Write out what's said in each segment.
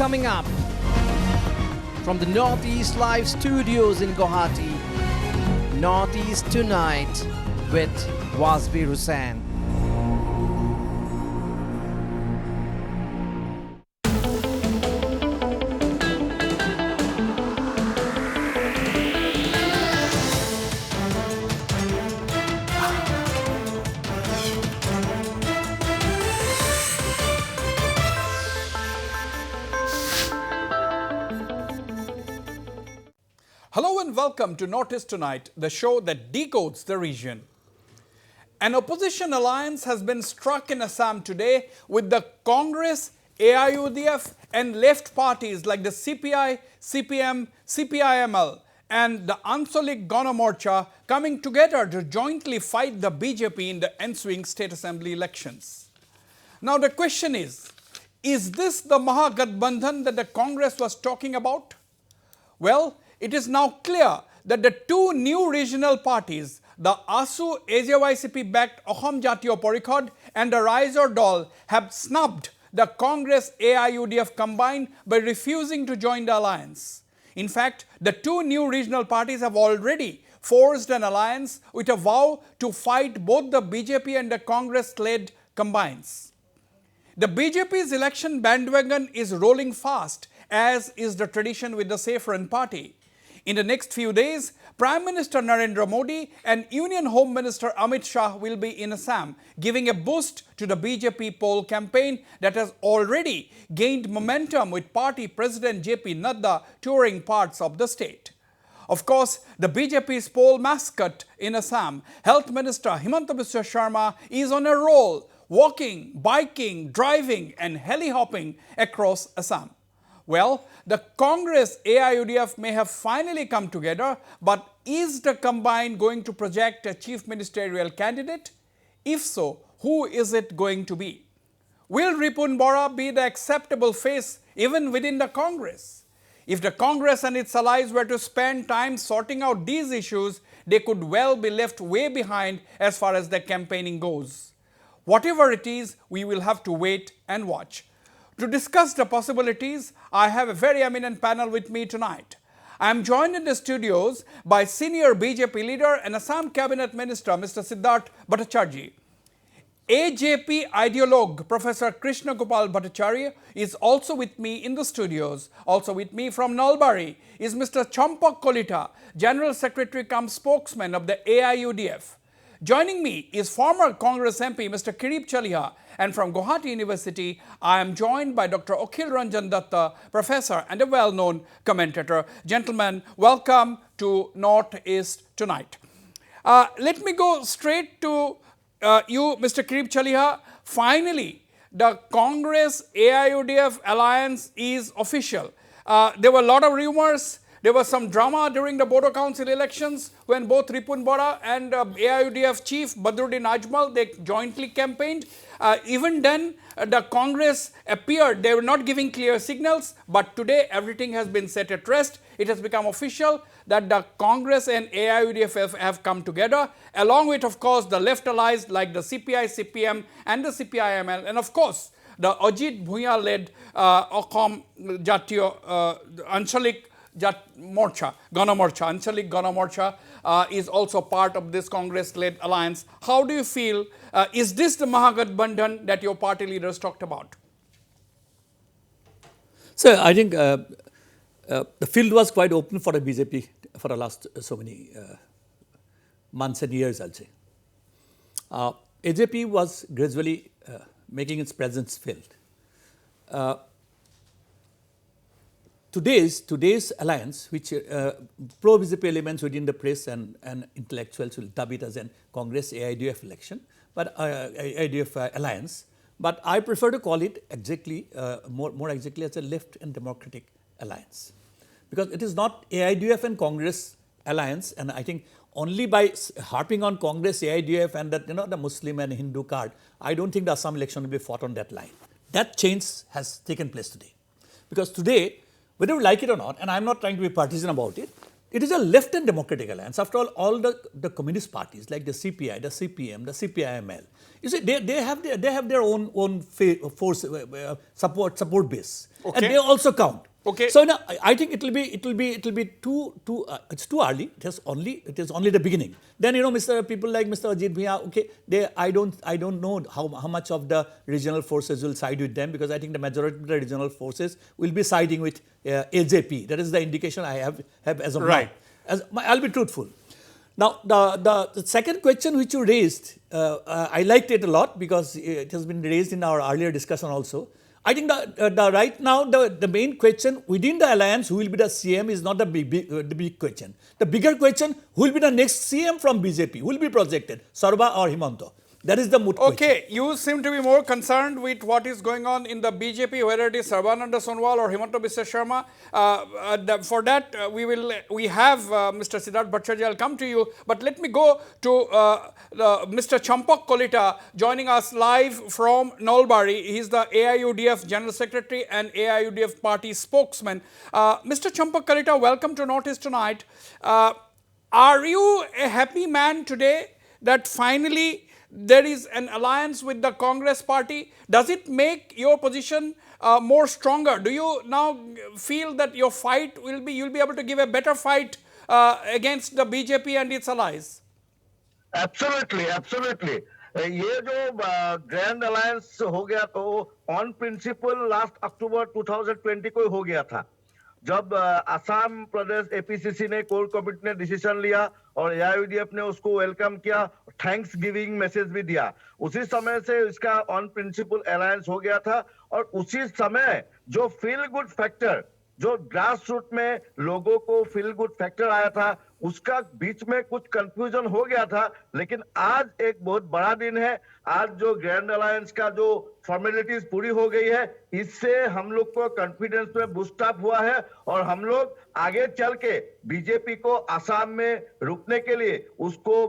coming up from the Northeast Live studios in Guwahati. Northeast Tonight with Wasbir Hussain. Hello and welcome to Northeast Tonight, the show that decodes the region. An opposition alliance has been struck in Assam today with the Congress, AIUDF and left parties like the CPI, CPM, CPIML and the Anchalik Gana Morcha coming together to jointly fight the BJP in the ensuing state assembly elections. Now the question is this the Mahagatbandhan that the Congress was talking about? Well, it is now clear that the two new regional parties, the ASU AJYCP-backed Assam Jatiyo Parikhod and the Raijor Dol, have snubbed the Congress AIUDF combined by refusing to join the alliance. In fact, the two new regional parties have already forged an alliance with a vow to fight both the BJP and the Congress-led combines. The BJP's election bandwagon is rolling fast, as is the tradition with the Saffron Party. In the next few days, Prime Minister Narendra Modi and Union Home Minister Amit Shah will be in Assam, giving a boost to the BJP poll campaign that has already gained momentum with party President JP Nadda touring parts of the state. Of course, the BJP's poll mascot in Assam, Health Minister Himanta Biswa Sharma, is on a roll, walking, biking, driving and heli-hopping across Assam. Well, the Congress AIUDF may have finally come together, but is the combine going to project a chief ministerial candidate? If so, who is it going to be? Will Ripun Bora be the acceptable face even within the Congress? If the Congress and its allies were to spend time sorting out these issues, they could well be left way behind as far as their campaigning goes. Whatever it is, we will have to wait and watch. To discuss the possibilities, I have a very eminent panel with me tonight. I am joined in the studios by senior BJP leader and Assam Cabinet Minister Mr. Siddhartha Bhattacharya. AJP Ideologue Professor Krishna Gopal Bhattacharya is also with me in the studios. Also with me from Nalbari is Mr. Champak Kalita, General Secretary cum Spokesman of the AIUDF. Joining me is former Congress MP Mr. Kirip Chaliha, and from Guwahati University, I am joined by Dr. Akhil Ranjan Dutta, professor and a well-known commentator. Gentlemen, welcome to Northeast Tonight. Let me go straight to you, Mr. Kirip Chaliha. Finally, the Congress AIUDF alliance is official. There were a lot of rumors. There was some drama during the Bodo Council elections when both Ripun Bora and AIUDF chief Badruddin Ajmal, they jointly campaigned. Even then, the Congress appeared, they were not giving clear signals, but today everything has been set at rest. It has become official that the Congress and AIUDF have come together, along with, of course, the left allies like the CPI, CPM and the CPIML, and of course, the Ajit Bhuya-led Assam Jatiyo Anchalik Morcha, Anchalik Gana Morcha is also part of this Congress-led alliance. How do you feel? Is this the Mahagatbandhan that your party leaders talked about? So, I think the field was quite open for the BJP for the last so many months and years, I'll say. AJP was gradually making its presence felt. Today's alliance, which pro-BJP elements within the press and intellectuals will dub it as an Congress AIUDF election, but AIUDF alliance. But I prefer to call it exactly, more exactly as a left and democratic alliance, because it is not AIUDF and Congress alliance, and I think only by harping on Congress AIUDF and that the Muslim and Hindu card, I don't think the Assam election will be fought on that line. That change has taken place today, because today, whether we like it or not, and I'm not trying to be partisan about it, it is a left and democratic alliance. After all the communist parties like the CPI, the CPM, the CPIML, you see, they have their own force support base, and they also count. Okay. So now I think it will be too it's too early. It is only the beginning. Then people like Mr. Ajit Bhia, okay, I don't know how much of the regional forces will side with them, because I think the majority of the regional forces will be siding with AJP. That is the indication I have as of right. now. I'll be truthful. Now the second question which you raised, I liked it a lot because it has been raised in our earlier discussion also. I think right now the main question within the alliance, who will be the CM, is not the big question. The bigger question, who will be the next CM from BJP? Who will be projected, Sarba or Himanta? That is the moot question. Okay, you seem to be more concerned with what is going on in the BJP, whether it is Sarbananda Sonowal or Himanta Biswa Sharma. For that, we have Mr. Siddhartha Bhattacharya. I'll come to you, but let me go to Mr. Champak Kalita joining us live from Nalbari. He's the AIUDF General Secretary and AIUDF Party Spokesman. Mr. Champak Kalita, welcome to Notice Tonight. Are you a happy man today that finally there is an alliance with the Congress party? Does it make your position more stronger? Do you now feel that your fight you'll be able to give a better fight against the BJP and its allies? Absolutely, absolutely. ये जो grand alliance हो गया तो on principal last October 2020 को हो गया था, जब असम प्रदेश एपीसीसी ने कोर कमिटी ने डिसीजन लिया और एआईयूडीएफ ने उसको वेलकम किया, थैंक्स गिविंग मैसेज भी दिया। उसी समय से इसका ऑन प्रिंसिपल अलायंस हो गया था और उसी समय जो फील गुड फैक्टर, जो ग्रास रूट में लोगों को फील गुड फैक्टर आया था, उसका बीच में कुछ कंफ्यूजन हो गया था। लेकिन आज एक बहुत बड़ा दिन है, आज जो ग्रैंड अलायंस का जो फॉर्मेलिटीज पूरी हो गई है, इससे हम लोग को कॉन्फिडेंस में बूस्ट अप हुआ है और हम लोग आगे चल के बीजेपी को असम में रुकने के लिए, उसको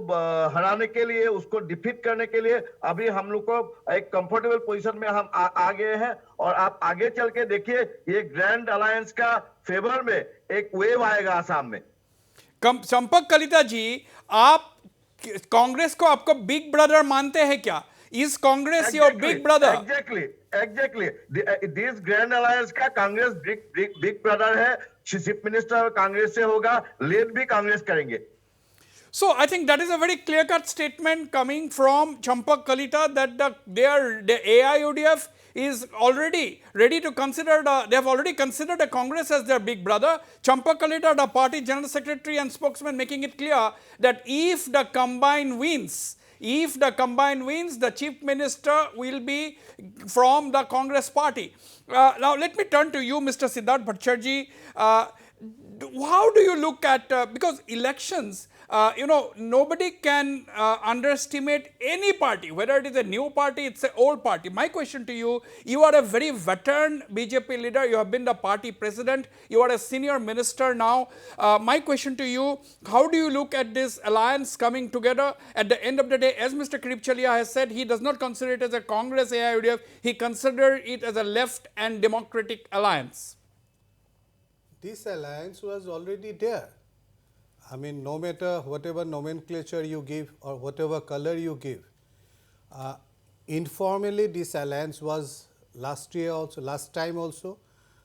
हराने के लिए, उसको डिफीट करने के लिए अभी हम लोग को एक कंफर्टेबल पोजीशन में हम आ गए हैं। और आप आगे चल के देखिए, ये ग्रैंड अलायंस का फेवर में एक वेव आएगा असम में। चंपक कलिता जी, आप कांग्रेस को आपको बिग ब्रदर मानते हैं क्या? Is Congress your big brother? Exactly this grand alliance का कांग्रेस बिग ब्रदर है। चीफ मिनिस्टर कांग्रेस से होगा, लीड भी कांग्रेस करेंगे। So I think that is a very clear-cut statement coming from Champak Kalita that the AIUDF is already ready to consider, they have already considered the Congress as their big brother. Champak Kalita, the party general secretary and spokesman, making it clear that if the combine wins, the chief minister will be from the Congress party. Now let me turn to you, Mr. Siddhartha Bhattacharya. How do you look at, because elections, nobody can underestimate any party, whether it is a new party, it's an old party. My question to you, you are a very veteran BJP leader, you have been the party president, you are a senior minister now. My question to you, how do you look at this alliance coming together? At the end of the day, as Mr. Kirip Chaliha has said, he does not consider it as a Congress AIUDF, he considered it as a left and democratic alliance. This alliance was already there. I mean, no matter whatever nomenclature you give or whatever color you give, informally this alliance was last time also.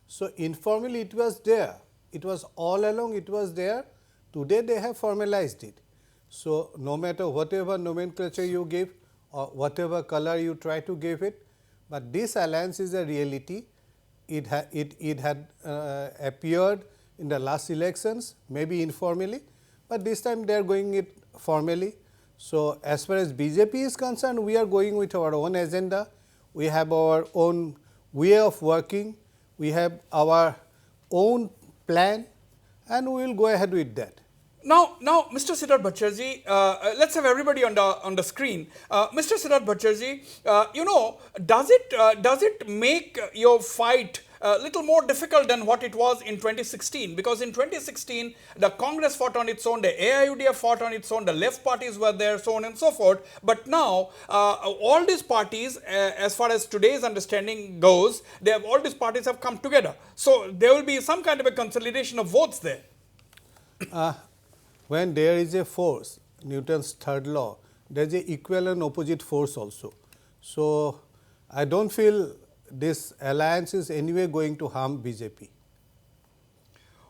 So informally it was there. It was all along, it was there. Today they have formalized it. So no matter whatever nomenclature you give or whatever color you try to give it, but this alliance is a reality. It had appeared in the last elections, maybe informally, but this time they are going it formally. So as far as BJP is concerned, we are going with our own agenda. We have our own way of working. We have our own plan, and we will go ahead with that. Now, Mr. Siddhartha Bhattacharya, let's have everybody on the screen. Mr. Siddhartha Bhattacharya, does it make your fight a little more difficult than what it was in 2016? Because in 2016, the Congress fought on its own, the AIUDF fought on its own, the left parties were there, so on and so forth. But now, all these parties, as far as today's understanding goes, all these parties have come together. So there will be some kind of a consolidation of votes there. When there is a force, Newton's third law, there is a equal and opposite force also. So I don't feel this alliance is anyway going to harm BJP.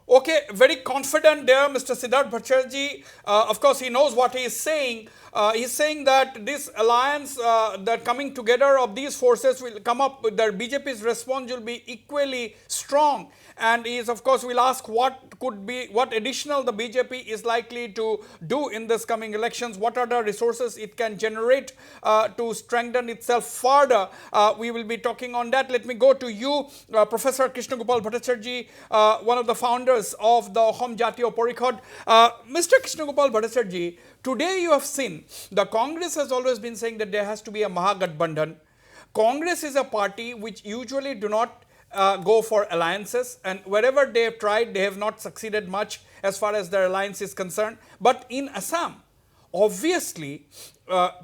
Okay, very confident there, Mr. Siddhartha Bhattacharya. Of course, he knows what he is saying. He's saying that this alliance, the coming together of these forces will come up with their BJP's response will be equally strong. And he is, of course, will ask what additional the BJP is likely to do in this coming elections. What are the resources it can generate to strengthen itself further? We will be talking on that. Let me go to you, Professor Krishna Gopal Bhattacharya, one of the founders of the Assam Jatiya Parikhod. Mr. Krishna Gopal Bhattacharya, today you have seen the Congress has always been saying that there has to be a Mahagatbandhan. Congress is a party which usually do not go for alliances, and wherever they have tried, they have not succeeded much as far as their alliance is concerned. But in Assam, obviously,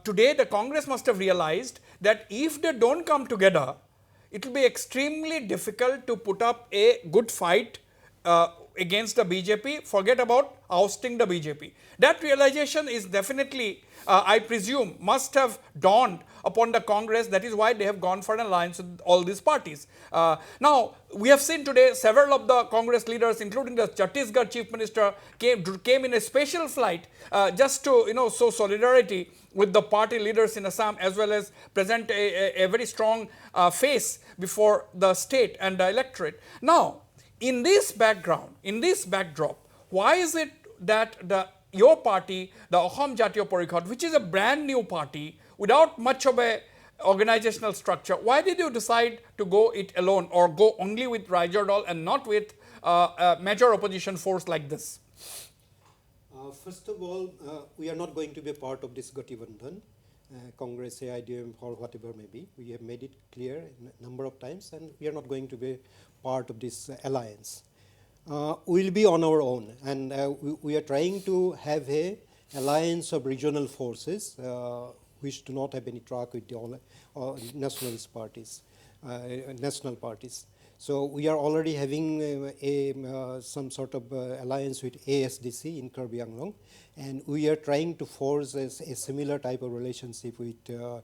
today the Congress must have realized that if they don't come together, it will be extremely difficult to put up a good fight against the BJP, forget about ousting the BJP. That realization is definitely, I presume, must have dawned upon the Congress. That is why they have gone for an alliance with all these parties. Now, we have seen today several of the Congress leaders, including the Chhattisgarh Chief Minister, came in a special flight just to show solidarity with the party leaders in Assam, as well as present a very strong face before the state and the electorate. Now, in this background, in this backdrop, why is it that your party, the Assam Jatiya Parikhod, which is a brand new party without much of a organizational structure, why did you decide to go it alone or go only with Raijor Dol and not with a major opposition force like this? First of all, we are not going to be a part of this Gathibandhan, Congress, AIDM, or whatever may be. We have made it clear a number of times, and we are not going to be part of this alliance. We will be on our own, and we are trying to have a alliance of regional forces which do not have any track with the nationalist parties, national parties. So we are already having some sort of alliance with ASDC in Karbi Anglong, and we are trying to force a similar type of relationship with the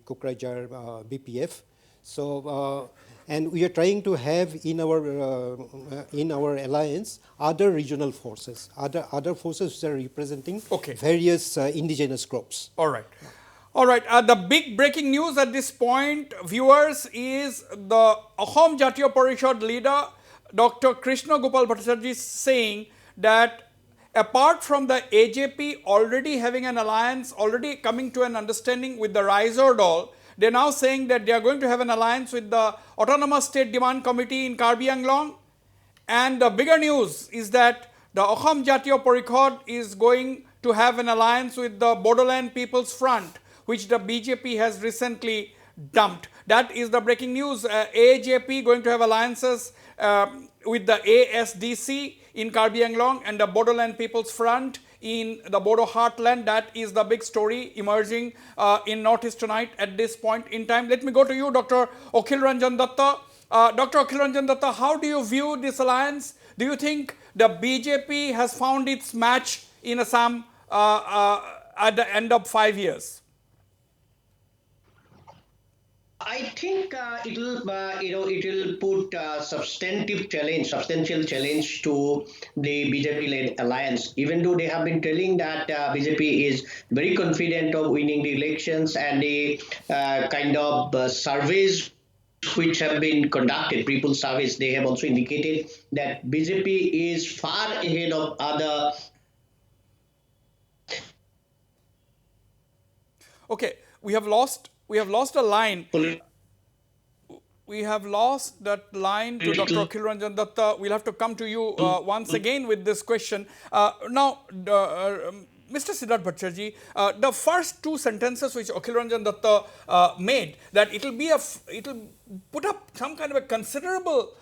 Kokrajhar BPF. So and we are trying to have in our alliance other regional forces, other forces which are representing various indigenous groups. All right. All right, the big breaking news at this point, viewers, is the Assam Jatiya Parikhod leader, Dr. Krishna Gopal Bhattacharya, saying that apart from the AJP already having an alliance, already coming to an understanding with the Raijor Dol, they are now saying that they are going to have an alliance with the Autonomous State Demand Committee in Karbi Anglong. And the bigger news is that the Assam Jatiya Parikhod is going to have an alliance with the Bodoland People's Front, which the BJP has recently dumped. That is the breaking news. AJP going to have alliances with the ASDC in Karbi Anglong and the Bodoland People's Front in the Bodo Heartland. That is the big story emerging in Northeast tonight at this point in time. Let me go to you, Dr. Akhil Ranjan Dutta. Dr. Akhil Ranjan Dutta, how do you view this alliance? Do you think the BJP has found its match in Assam at the end of 5 years? I think it will put substantial challenge to the BJP-led alliance. Even though they have been telling that BJP is very confident of winning the elections, and the kind of surveys which have been conducted, people surveys, they have also indicated that BJP is far ahead of other. Okay, we have lost a line. We have lost that line to Dr. Akhil Ranjan Dutta. We'll have to come to you once again with this question. Now, Mr. Siddhartha Bhattacharya, the first two sentences which Akhil Ranjan Dutta made, that it'll put up some kind of a considerable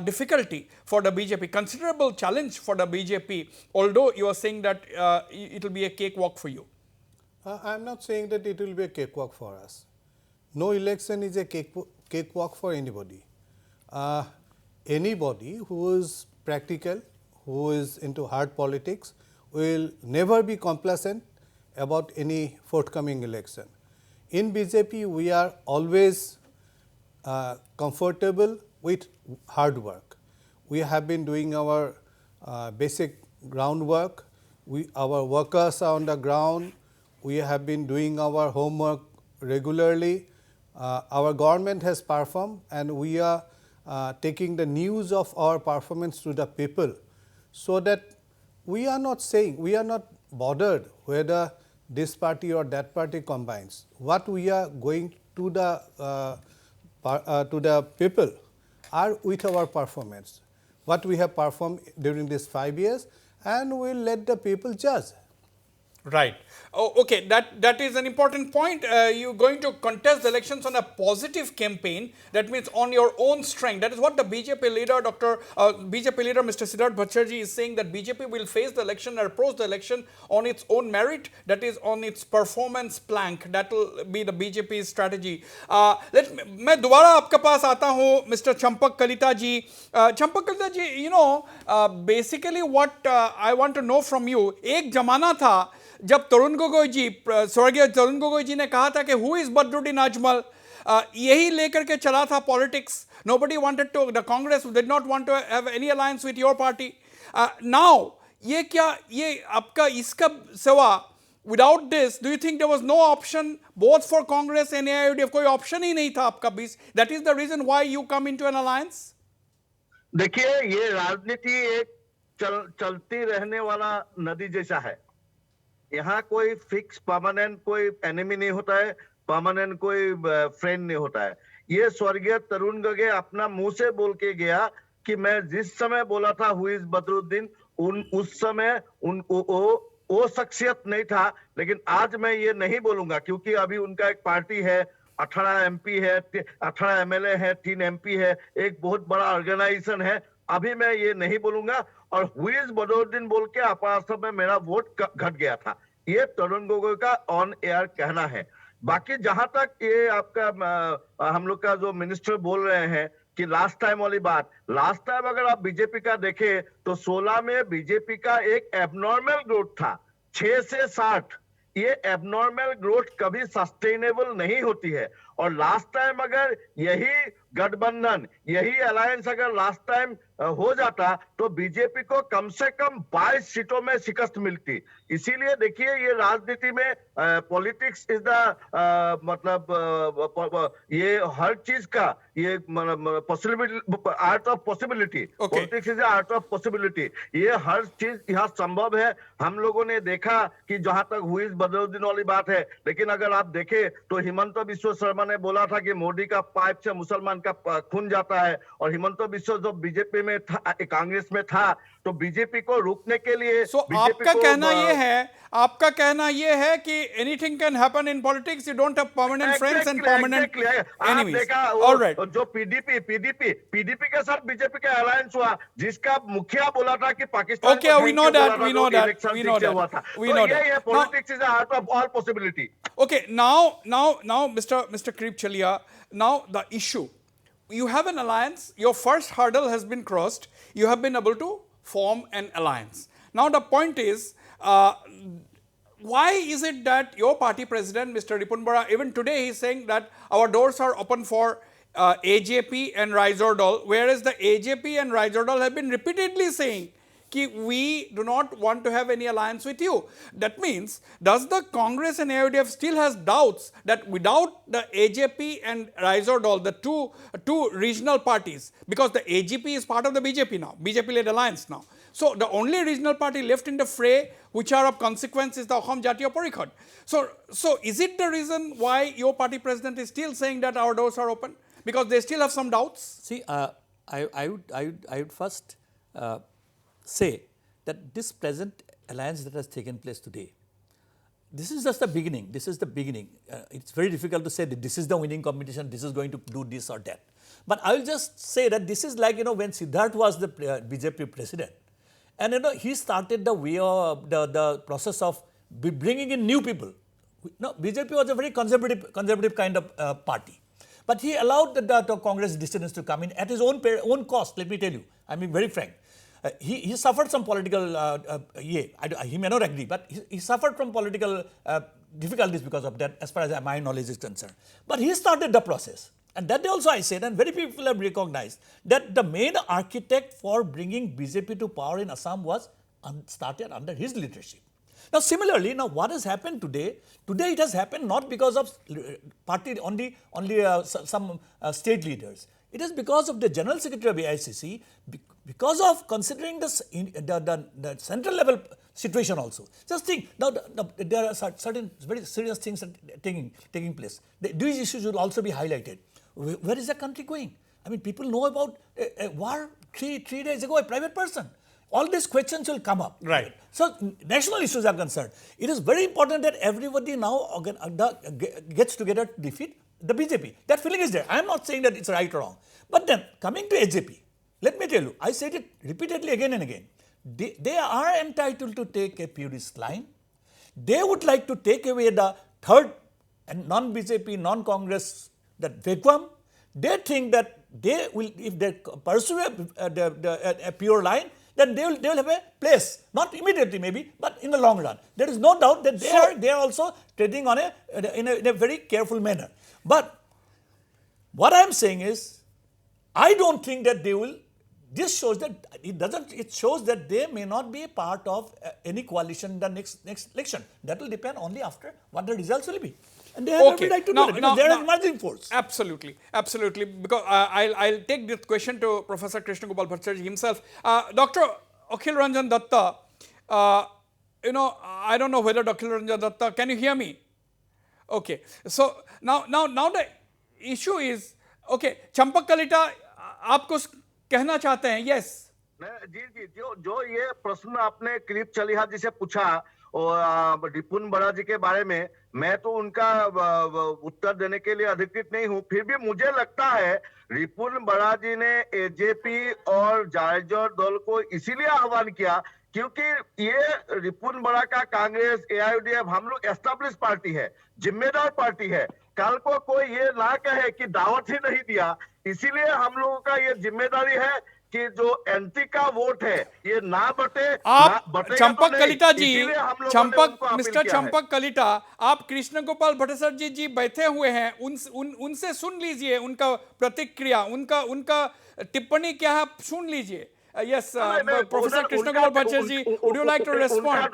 difficulty for the BJP, considerable challenge for the BJP, although you are saying that it'll be a cakewalk for you. I am not saying that it will be a cakewalk for us. No election is a cakewalk for anybody. Anybody who is practical, who is into hard politics, will never be complacent about any forthcoming election. In BJP, we are always comfortable with hard work. We have been doing our basic groundwork. Our workers are on the ground. We have been doing our homework regularly. Our government has performed, and we are taking the news of our performance to the people, so that we are not saying, we are not bothered whether this party or that party combines. What we are going to the people are with our performance, what we have performed during these 5 years, and we will let the people judge. Right. Oh, okay. That is an important point. You're going to contest the elections on a positive campaign. That means on your own strength. That is what the BJP leader, Mr. Siddhartha Bhattacharya is saying, that BJP will face the election or approach the election on its own merit. That is on its performance plank. That will be the BJP's strategy. मैं दोबारा आपके पास आता हूँ, Mr. Champak Kalita ji. Champak Kalita ji, you know, basically what I want to know from you, एक जमाना था जब तरुण गोगोई जी, स्वर्गीय तरुण गोगोई जी ने कहा था कि हु इज बदरुद्दीन अजमल, यही लेकर के चला था politics. Nobody wanted to, the Congress did not want to have any alliance with your party. Now ये क्या, ये आपका इसका सिवा, without this do you think there was no option both for Congress and AIUDF? कोई ऑप्शन ही नहीं था आपका बीच. That is the reason why you come into an alliance. देखिए, ये राजनीति एक चलती रहने वाला नदी जैसा है. यहाँ कोई फिक्स परमानेंट कोई एनिमी नहीं होता है, परमानेंट कोई फ्रेंड नहीं होता है. ये स्वर्गीय तरुण गोगोई अपना मुंह से बोल के गया कि मैं जिस समय बोला था हु इज बदरुद्दीन, उस समय वो शख्सियत नहीं था. लेकिन आज मैं ये नहीं बोलूंगा, क्योंकि अभी उनका एक पार्टी है, 18 एमपी है, 18 एमएलए है, 3 एमपी है, एक बहुत बड़ा ऑर्गेनाइजेशन है. अभी मैं ये नहीं बोलूंगा. और हु इज बदरुद्दीन बोल के अपार में मेरा वोट घट गया था. ये तरुण गोगोई का ऑन एयर कहना है. बाकी जहां तक ये आपका हम लोग का जो मिनिस्टर बोल रहे हैं कि लास्ट टाइम वाली बात, लास्ट टाइम अगर आप बीजेपी का देखें तो 16 में बीजेपी का एक एबनॉर्मल ग्रोथ था, 6 से 60. ये एबनॉर्मल ग्रोथ कभी सस्टेनेबल नहीं होती है. और लास्ट टाइम अगर यही गठबंधन, यही अलायंस अगर लास्ट टाइम हो जाता तो बीजेपी को कम से कम 22 सीटों में शिकस्त मिलती. इसीलिए देखिए, ये राजनीति में पॉलिटिक्स इज द मतलब ये हर चीज का ये possibility, art of possibility. Politics is art of possibility. ये हर चीज यहाँ संभव है. हम लोगों ने देखा कि जहां तक हु इज बदरुद्दीन वाली बात है, लेकिन अगर आप देखें तो हिमंत बिस्व शर्मा ने बोला था कि मोदी का पाइप से मुसलमान का खून जाता है. और हिमंत बिस्व जो बीजेपी में था, कांग्रेस में था, तो बीजेपी को रोकने के लिए आपका कहना ये है कि anything can happen in politics. You don't have permanent friends and permanent enemies. Alright. जो पीडीपी के साथ बीजेपी का अलायंस हुआ, जिसका मुखिया बोला था कि Pakistan. Okay, we know that. Politics is art of all possibility. Okay, now, Mr. Kirip Chaliha, now the issue. You have an alliance, your first hurdle has been crossed, you have been able to form an alliance. Now the point is, why is it that your party president, Mr. Ripun Bora, even today he is saying that our doors are open for AJP and Raijor Dol, whereas the AJP and Raijor Dol have been repeatedly saying कि we do not want to have any alliance with you. That means, does the Congress and AIUDF still has doubts that without the AJP and Raijor Dol, the two regional parties, because the AJP is part of the BJP now, BJP-led alliance now. So the only regional party left in the fray which are of consequence is the Assam Jatiya Parikhad. So is it the reason why your party president is still saying that our doors are open? Because they still have some doubts? See, I would first say that this present alliance that has taken place today, this is just the beginning. This is the beginning. It's very difficult to say that this is the winning competition, this is going to do this or that. But I will just say that this is like, when Siddhartha was the BJP president, and he started the way of the process of bringing in new people. BJP was a very conservative kind of party. But he allowed the Congress dissidents to come in at his own cost, let me tell you. I mean, very frank. he suffered some political, he may not agree, but he suffered from political difficulties because of that, as far as my knowledge is concerned. But he started the process. And that also I said, and very few people have recognized, that the main architect for bringing BJP to power in Assam was started under his leadership. Now similarly, now what has happened today? Today it has happened not because of party only some state leaders. It is because of the General Secretary of AICC, because of considering the central level situation also. Just think, now there are certain very serious things taking place. These issues will also be highlighted. Where is the country going? I mean, people know about a war three days ago, a private person. All these questions will come up. Right. So, national issues are concerned. It is very important that everybody now gets together to defeat the BJP. That feeling is there. I am not saying that it's right or wrong. But then, coming to AJP, let me tell you, I said it repeatedly again and again. They are entitled to take a purist line. They would like to take away the third and non-BJP, non-Congress, that vacuum. They think that they will, if they pursue a pure line, then they will have a place, not immediately maybe, but in the long run. There is no doubt that they are also treading on in a very careful manner. But what I am saying is, I don't think that they will. This shows that it shows that they may not be a part of any coalition in the next election. That will depend only after what the results will be. And they have every right to do that because they are an emerging force. Absolutely, absolutely. Because I'll take this question to Professor Krishna Gopal Bhattacharya himself. Dr. Akhil Ranjan Dutta, I don't know whether Dr. Ranjan Dutta, can you hear me? Okay. So now the issue is, okay, Champak Kalita, आप कुछ कहना चाहते हैं? Yes. जी जो ये प्रश्न आपने किरीप चलिहा जी से पूछा और रिपुन बड़ा जी के बारे में, मैं तो उनका उत्तर देने के लिए अधिकृत नहीं हूं, फिर भी मुझे लगता है रिपुन बड़ा जी ने एजेपी और राइजोर दल को इसीलिए आह्वान किया क्योंकि ये रिपुन बड़ा का कांग्रेस एआईयूडीएफ हम लोग एस्टैब्लिश पार्टी है, जिम्मेदार पार्टी है। कल को कोई ये ना कहे कि दावत ही नहीं दिया, इसीलिए हम लोगों का ये जिम्मेदारी है कि जो एंटी का वोट है ये ना बटे। आप चंपक कलिता जी, मिस्टर चंपक कलिता, आप कृष्ण गोपाल भट्टाचार्य जी बैठे हुए हैं, उनसे सुन लीजिए उनका प्रतिक्रिया, उनका टिप्पणी क्या है, सुन लीजिए। Yes, Professor Krishna Gopal Bhattacharya ji, would you like to respond?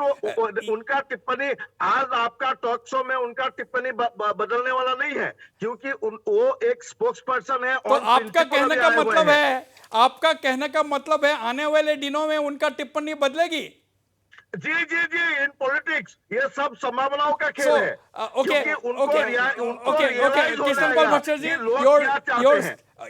उनका टिप्पणी आज आपका टॉक शो में उनका टिप्पणी बदलने वाला नहीं है क्योंकि वो एक स्पोक्स पर्सन है। तो आपका कहने का मतलब है आने वाले दिनों में उनका टिप्पणी बदलेगी? जी इन पॉलिटिक्स ये सब संभावनाओं का खेल है। Krishna Gopal Bhattacharya ji,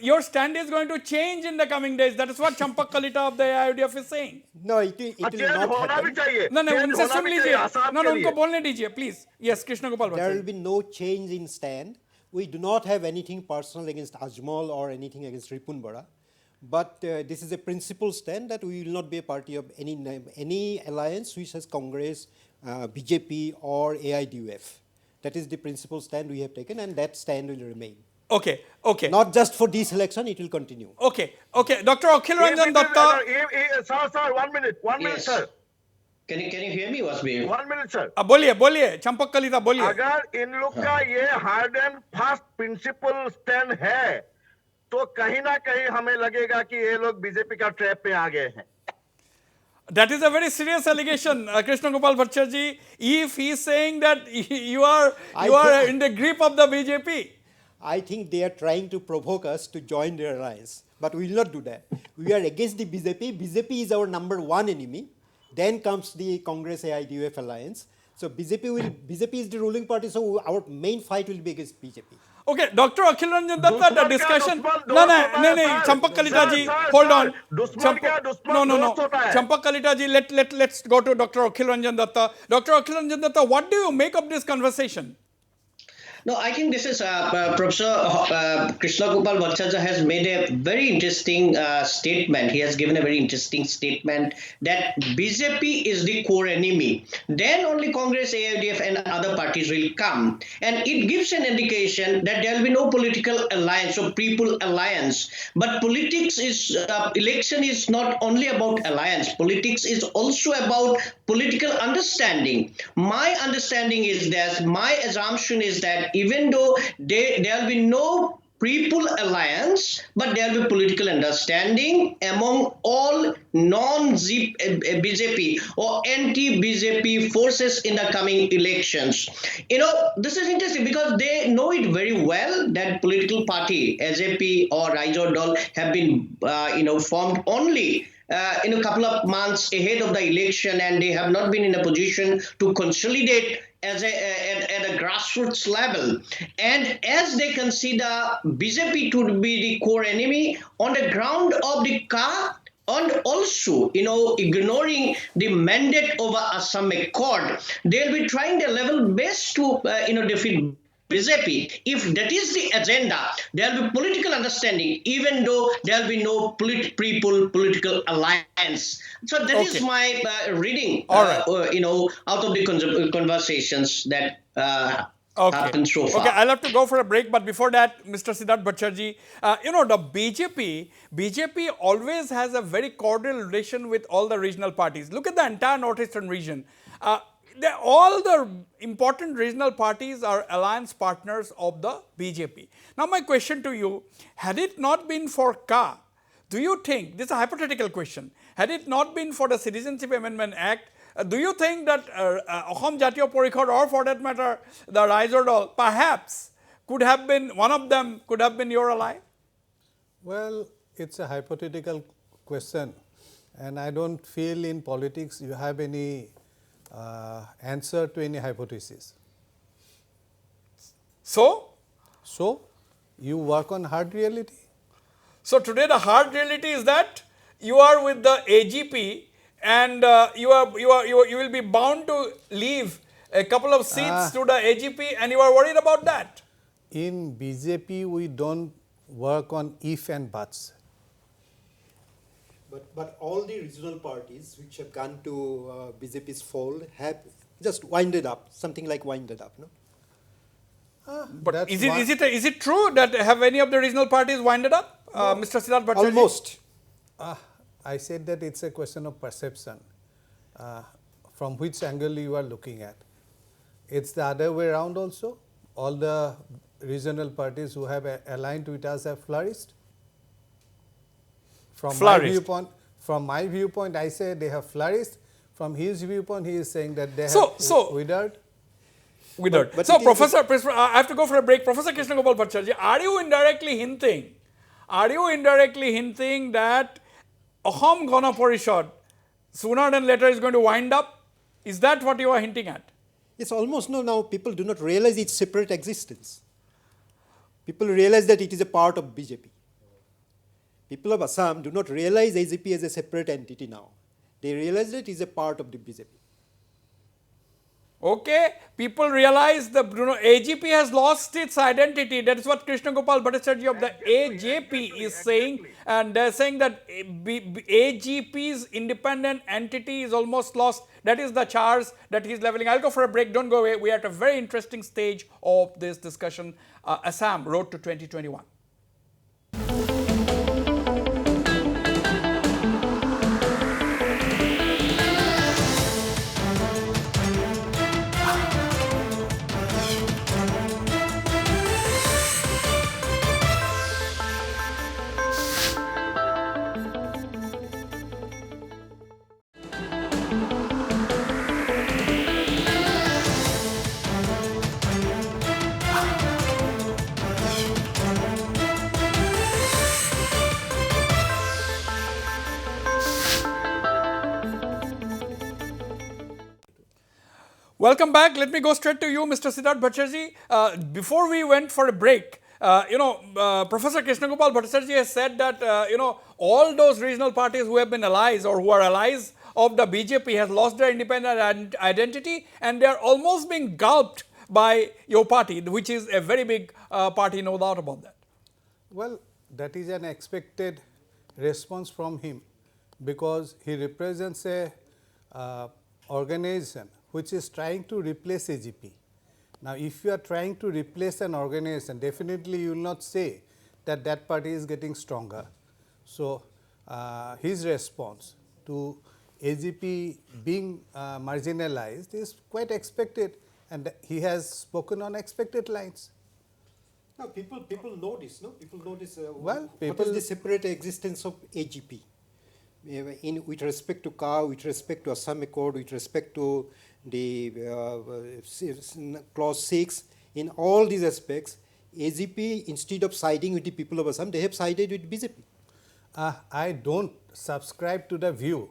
your stand is going to change in the coming days. That is what Champak Kalita of the AIUDF is saying. No, it will not happen. No, उनसे सुन लीजिए। No, उनको बोलने दीजिए, please. Yes, Krishna Gopal Bhattacharya. There will be no change in stand. We do not have anything personal against Ajmal or anything against Ripun Bora. But this is a principal stand that we will not be a party of any alliance which has Congress, BJP or AIUDF. That is the principal stand we have taken, and that stand will remain. Okay. Not just for this election, it will continue. Okay. Dr. Akhil Ranjan Dutta. Sir, 1 minute, yes. sir. Can you hear me, Wasbir? 1 minute, sir. बोलिए, चंपक कलिता बोलिए। अगर इन लोग का ये hard and fast principle stand है, तो कहीं ना कहीं हमें लगेगा कि ये लोग बीजेपी का ट्रैप पे आ गए हैं। That is a very serious allegation, Krishna Gopal Bhattacharya ji. If he is saying that you are in the grip of the BJP. I think they are trying to provoke us to join their alliance, but we will not do that. We are against the BJP. BJP is our number one enemy. Then comes the Congress AIUDF alliance. So BJP is the ruling party. So our main fight will be against BJP. Okay, Dr. Akhil Ranjan Dutta, the discussion. No, Champak Kalita ji, hold on. No. Champak Kalita ji, let's go to Dr. Akhil Ranjan Dutta. Dr. Akhil Ranjan Dutta, what do you make of this conversation? No, I think this is Professor Krishna Gopal Bhattacharya has made a very interesting statement. He has given a very interesting statement that BJP is the core enemy. Then only Congress, AIUDF and other parties will come. And it gives an indication that there will be no political alliance or people alliance. But politics is, election is not only about alliance. Politics is also about political understanding. My understanding is that, my assumption is that even though there will be no people alliance, but there will be political understanding among all non-BJP or anti-BJP forces in the coming elections. This is interesting because they know it very well that political party, AJP or Raijor Dol have been, formed only in a couple of months ahead of the election, and they have not been in a position to consolidate at a grassroots level. And as they consider BJP to be the core enemy on the ground of the car, and also, ignoring the mandate over Assam Accord, they'll be trying their level best to, defeat BJP. If that is the agenda, there will be political understanding, even though there will be no political alliance. So that is my reading, out of the conversations that happened so far. Okay, I'll have to go for a break, but before that, Mr. Siddhartha Bhattacharya, the BJP always has a very cordial relation with all the regional parties. Look at the entire northeastern region. All the important regional parties are alliance partners of the BJP. Now, my question to you, had it not been for Ka, do you think, this is a hypothetical question, had it not been for the Citizenship Amendment Act, do you think that Assam Jatiya Porikhod, or for that matter, the Raijor Dol, perhaps could have been, one of them could have been your ally? Well, it's a hypothetical question, and I don't feel in politics you have any answer to any hypothesis. So, you work on hard reality. So today the hard reality is that you are with the AGP, and you will be bound to leave a couple of seats to the AGP, and you are worried about that. In BJP, we don't work on if and buts. But all the regional parties which have gone to BJP's fold have just winded up, something like winded up, no? But is it true that have any of the regional parties winded up, Mr. Siddhartha Bhattacharya? Almost. I said that it's a question of perception, from which angle you are looking at. It's the other way around also. All the regional parties who have aligned with us have flourished. From my viewpoint, I say they have flourished. From his viewpoint, he is saying that they have withered. But so, Professor, I have to go for a break. Professor Krishna Gopal Bhattacharya, are you indirectly hinting that Assam Gana Parishad sooner than later is going to wind up? Is that what you are hinting at? It's almost now people do not realize its separate existence. People realize that it is a part of BJP. People of Assam do not realize AJP as a separate entity now. They realize that it is a part of the BJP. Okay, people realize the AGP has lost its identity. That is what Krishna Gopal Bhattacharya of the AJP is saying, and they're saying that AGP's independent entity is almost lost. That is the charge that he's leveling. I'll go for a break. Don't go away. We are at a very interesting stage of this discussion. Assam Road to 2021. Welcome back. Let me go straight to you, Mr. Siddhartha Bhattacharya. Before we went for a break, Professor Krishna Gopal Bhattacharya has said that, all those regional parties who have been allies or who are allies of the BJP has lost their independent identity, and they are almost being gulped by your party, which is a very big party, no doubt about that. Well, that is an expected response from him because he represents a organization which is trying to replace AJP. Now, if you are trying to replace an organization, definitely you will not say that that party is getting stronger. So, his response to AJP being marginalized is quite expected, and he has spoken on expected lines. No, people know this, no? People know this. Well, what is the separate existence of AJP? With respect to CA, with respect to Assam Accord, with respect to the clause 6, in all these aspects, AJP, instead of siding with the people of Assam, they have sided with BJP. I don't subscribe to the view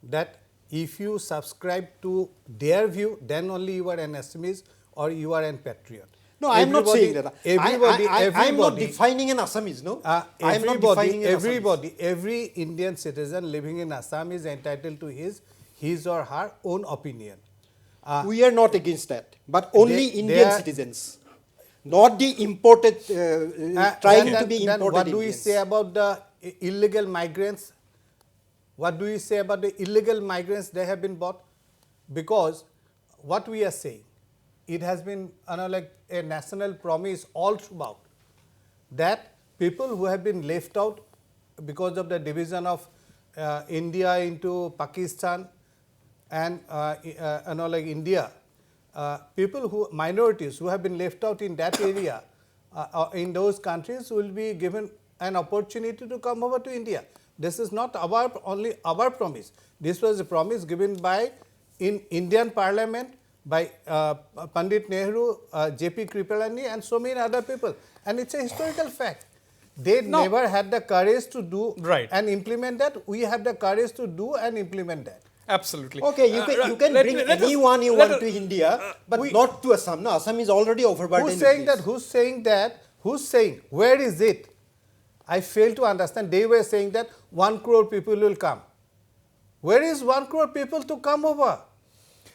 that if you subscribe to their view, then only you are an Assamese or you are an patriot. No, I am not saying that. I am not Everybody, defining an Assamese, no? I am not defining an Assamese. every Indian citizen living in Assam is entitled to his or her own opinion. We are not against that, but only Indian citizens, not the imported, trying to be imported. Then what do we Indians. say about the illegal migrants? What do you say about the illegal migrants that have been brought? Because what we are saying, it has been like a national promise all throughout that people who have been left out because of the division of India into Pakistan and like India, minorities who have been left out in that area, in those countries will be given an opportunity to come over to India. This is not only our promise. This was a promise given by in Indian Parliament by Pandit Nehru, J.P. Kripalani and so many other people. And it's a historical fact. They never had the courage to do and implement that. We have the courage to do and implement that. Absolutely. Okay, you can bring anyone you want to India, but not to Assam. No, Assam is already overburdened. Who's saying that? Who's saying that? Who's saying? Where is it? I fail to understand. They were saying that 1 crore people will come. Where is 1 crore people to come over?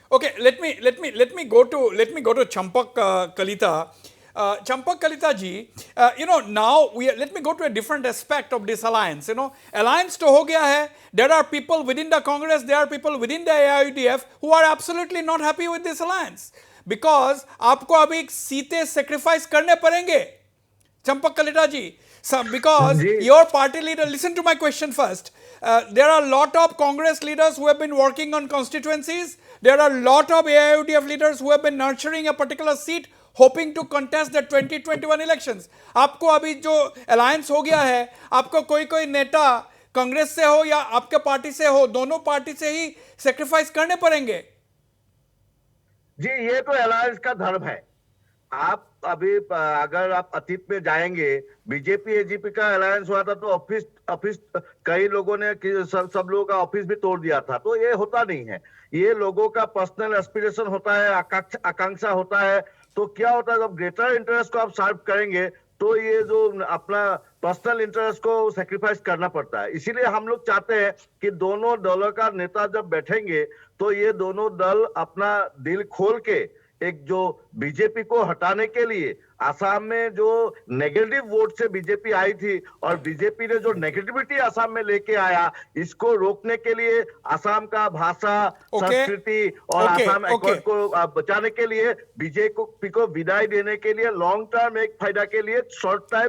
Okay, let me go to Champak Kalita. Champak Kalita ji, now let me go to a different aspect of this alliance. Alliance to ho gaya hai. There are people within the Congress, there are people within the AIUDF who are absolutely not happy with this alliance because आपको अभी सीटें sacrifice करने पड़ेंगे. Champak Kalita ji, because your party leader, listen to my question first. There are a lot of Congress leaders who have been working on constituencies. There are a lot of AIUDF leaders who have been nurturing a particular seat, hoping to contest the 2021 elections. आपको अभी जो alliance हो गया है, आपको कोई नेता कांग्रेस से हो या आपके पार्टी से हो, दोनों पार्टी से ही sacrifice करने पड़ेंगे. जी, ये तो अलायंस का धर्म है. आप अभी अगर आप अतीत में जाएंगे, बीजेपी एजीपी का अलायंस हुआ था तो ऑफिस कई लोगों ने सब लोगों का ऑफिस भी तोड़ दिया था. तो ये होता नहीं है. ये लोगों का पर्सनल एस्पिरेशन होता है, आकांक्षा होता है. तो क्या होता है, जब ग्रेटर इंटरेस्ट को आप सर्व करेंगे तो ये जो अपना पर्सनल इंटरेस्ट को सैक्रिफाइस करना पड़ता है. इसीलिए हम लोग चाहते हैं कि दोनों दलों का नेता जब बैठेंगे तो ये दोनों दल अपना दिल खोल के एक जो बीजेपी को हटाने के लिए असम में जो नेगेटिव वोट से बीजेपी आई थी और बीजेपी ने जो नेगेटिविटी असम में लेके आया, इसको रोकने के लिए असम का भाषा, संस्कृति और असम अकॉर्ड को बचाने के लिए बीजेपी को विदाई देने के लिए लॉन्ग टर्म एक फायदा के लिए short time